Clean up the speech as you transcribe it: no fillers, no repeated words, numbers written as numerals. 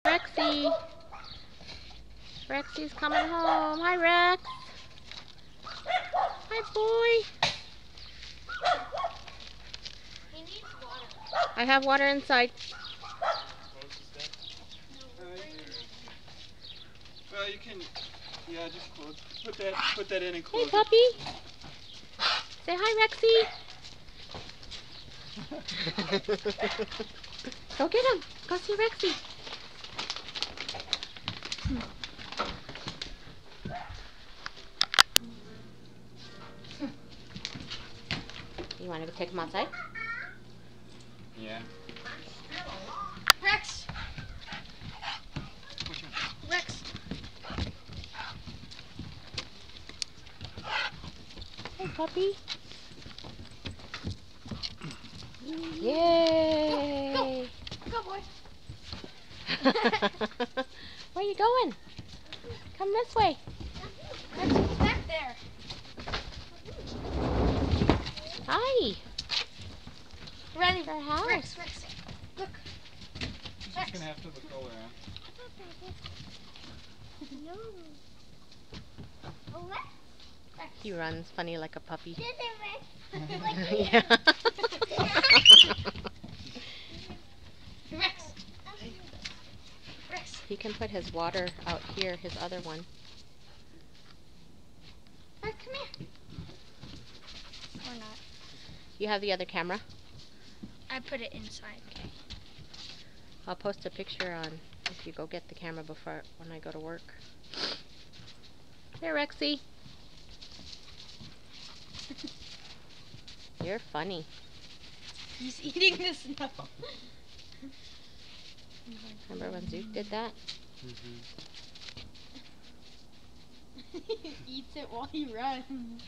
Rexy. Rexy's coming home. Hi, Rex. Hi, boy. He needs water. I have water inside. Well, you can, yeah, just close. Put that in and Hey, close puppy. Say hi, Rexy. Go get him. Go see Rexy. You want to take him outside? Yeah. Rex! Rex! Hey, puppy. Yay! Go, boy! Where are you going? Come this way. Rex, what's back there? Hi. Ready? Our house. Rex, look. She's just gonna have to look all around. No. Oh, Rex. He runs funny like a puppy. Rex. Yeah. Rex. Rex. He can put his water out here, his other one. Rex, come here. Or not. You have the other camera? I put it inside. Okay. I'll post a picture on if you go get the camera before when I go to work. Here, Rexy. You're funny. He's eating the snow. Remember when Zook did that? He eats it while he runs.